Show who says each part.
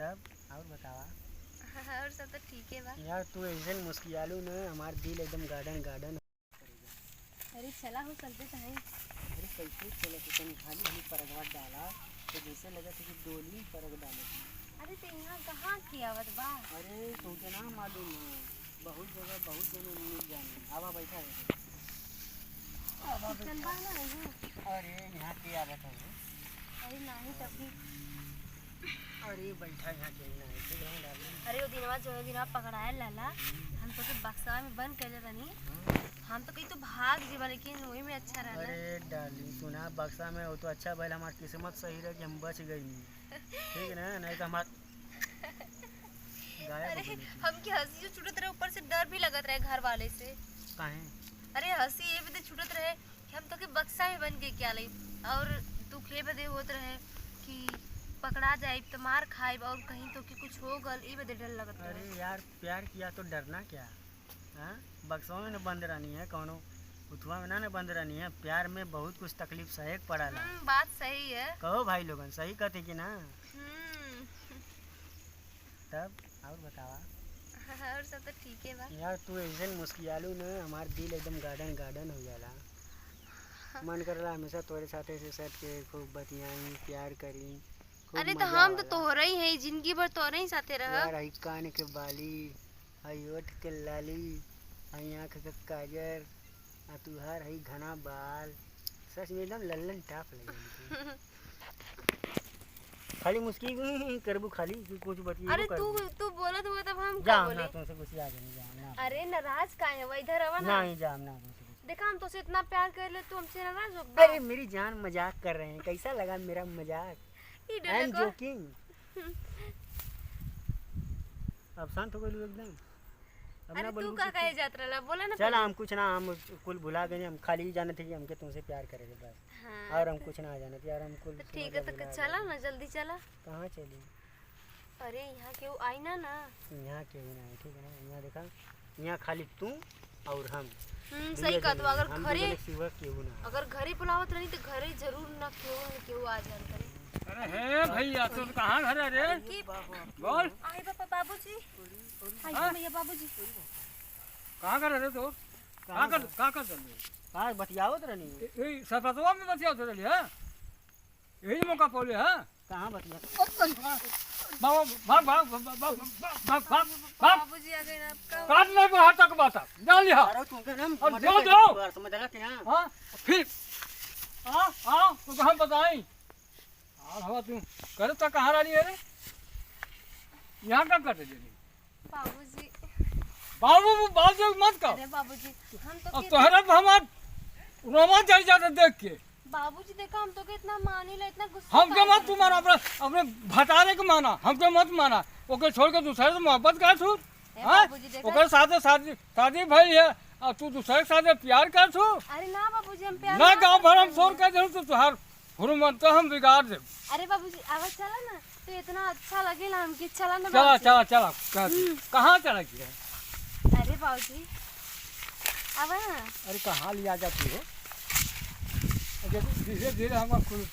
Speaker 1: तब और बतावा।
Speaker 2: और सब तो ठीक है बा।
Speaker 1: यार तू ऐसे मुस्कियालू न हमार दिल एकदम गार्डन गार्डन।
Speaker 2: अरे चला हो चलते तो हैं।
Speaker 1: अरे कैसे चले तनी खाली खाली परगवा डाला तो जैसे लगा कि डोली परग डाले।
Speaker 2: अरे तो यहाँ कहाँ की आवत बा?
Speaker 1: अरे तुमके ना मालूम है बहुत जगह बहुत जने मिल जाने। आवा बैठा है।
Speaker 2: किचन बा ना यहाँ?
Speaker 1: अरे यहाँ के आवत है।
Speaker 2: अरे नहीं तभी।
Speaker 1: अरे बैठा यहाँ के ना है।
Speaker 2: अरे वो दिनवा जो दिनवा पकड़ाया लाला हम तो बक्सा में बंद कर रहनी। हम तो कहीं तो भाग जीवा लेकिन वही में अच्छा रहना।
Speaker 1: अरे डाली सुना बक्सा में वो तो अच्छा भला हमारी किस्मत सही रहे कि हम बच गई। ठीक है ना नहीं तो हमार गायब हो गई।
Speaker 2: हम की हंसी जो छूटत रहे ऊपर से डर भी लगत रहे घर वाले से।
Speaker 1: काहे?
Speaker 2: अरे हंसी ये भी छूटत रहे कि हम तो के बक्सा में बन के क्या ली और दुख ये बदे होत रहे कि पकड़ा जाए तो मार खाए और कहीं तो कि कुछ हो गल ये बदे डर लगत रहे।
Speaker 1: अरे यार प्यार किया तो डरना क्या? हाँ बक्सों में न बंद रहनी है कौनो उठवा में ना बंद रहनी है। प्यार में बहुत कुछ तकलीफ सहे पड़ाला।
Speaker 2: बात सही है।
Speaker 1: कहो भाई लोगन सही कहते कि ना। तब और बतावा।
Speaker 2: और सब तो ठीक है बा।
Speaker 1: यार तू ऐसे मुस्कियालू न हमार दिल एकदम गार्डन गार्डन हो जाला। मन करला हमेशा तोरे साथ ऐसे सट के खूब बतियाई प्यार करी।
Speaker 2: अरे तो हम तो तोहरे ही है जिंदगी भर तोहरे ही साथे रह।
Speaker 1: यार हई कान के बाली हई ओठ के लाली हई आँख के काजर आ तुहार हई घना बाल सच में एकदम लल्लन टाप लगे। खाली मुस्की करबू खाली कुछ बतिए।
Speaker 2: अरे तू बोलत हुआ तब हम
Speaker 1: क्या
Speaker 2: क्या
Speaker 1: बोले?
Speaker 2: बोले?
Speaker 1: तुमसे कुछ याद नहीं जाना।
Speaker 2: अरे नाराज काहे है इधर आवा ना।
Speaker 1: नहीं जाना तुमसे कुछ।
Speaker 2: देखा हम तो से इतना प्यार कर ले तू हमसे नाराज हो।
Speaker 1: अरे मेरी जान मजाक कर रहे हैं कैसा लगा मेरा मजाक? I am joking. अब शांत हो गई एकदम। अब
Speaker 2: अरे
Speaker 1: ना
Speaker 2: तू
Speaker 1: बोलबू
Speaker 2: का
Speaker 1: कुछ।
Speaker 2: कहे जात रहला बोला ना।
Speaker 1: चल हम कुछ ना हम कुल भुला गए। हम खाली जाने थे कि हमके तुमसे प्यार करेंगे बस।
Speaker 2: हाँ,
Speaker 1: और हम कुछ ना जाने थे यार हम कुल।
Speaker 2: तो ठीक है तो चला ना जल्दी चला।
Speaker 1: कहाँ चली?
Speaker 2: अरे यहाँ क्यों आई ना ना।
Speaker 1: यहाँ क्यों ना है ठीक है ना। यहाँ देखा यहाँ खाली तू और हम।
Speaker 2: सही कहा तू अगर
Speaker 1: हम
Speaker 2: घरे
Speaker 1: सिवा क्यों ना।
Speaker 2: अगर घरे बुलावत रही तो घरे जरूर ना क्यों आ जान करे।
Speaker 3: अरे हे भैया तुम कहाँ घर है रे? बोल
Speaker 2: आए पापा बाबूजी। आइए भैया बाबूजी।
Speaker 3: कहाँ कर रहे तो? कहाँ कर चल रहे?
Speaker 1: कहाँ बतियाओ तो नहीं?
Speaker 3: यही सरपतवा में बतिया उतर रही है। यही मौका पौले है।
Speaker 1: कहाँ बतिया?
Speaker 3: भाग भाग भाग भाग भाग भाग भाग
Speaker 2: बाबूजी आ गए ना आपका।
Speaker 3: काट नहीं पर हाथ तक बात जान लिया।
Speaker 1: अरे तुमके नाम
Speaker 3: और जाओ
Speaker 1: समझ लगा क्या?
Speaker 3: हाँ फिर हाँ तो कहाँ बताई और हवा तू कर तो कहाँ रही है रे? यहाँ क्या कर रही?
Speaker 2: बाबूजी
Speaker 3: बाबू बाबू मत कर।
Speaker 2: अरे बाबूजी हम तो
Speaker 3: अब तोहरा तो हमार रोमांच चढ़ जाता देख के।
Speaker 2: बाबूजी देखो हम तो के इतना मानी ला इतना गुस्सा
Speaker 3: हमके मत तुम्हारा अपने भटारे के माना हमके मत माना। ओके छोड़ के दूसरे से मोहब्बत कर छू। हाँ ओके साथे शादी भाई है और तू दूसरे के साथ प्यार कर छू।
Speaker 2: अरे ना बाबूजी हम प्यार
Speaker 3: ना गाँव भर हम शोर कर दे तो तुहार हुरमत तो हम बिगाड़ दे।
Speaker 2: अरे बाबूजी आवाज चला ना तो इतना अच्छा लगेला हमके चला ना
Speaker 3: चला
Speaker 2: बाबूजी।
Speaker 3: चला चला कहाँ चला गया?
Speaker 2: अरे बाबूजी आवा ना।
Speaker 3: अरे कहाँ लिया जाती हो? धीरे धीरे हमारा खुल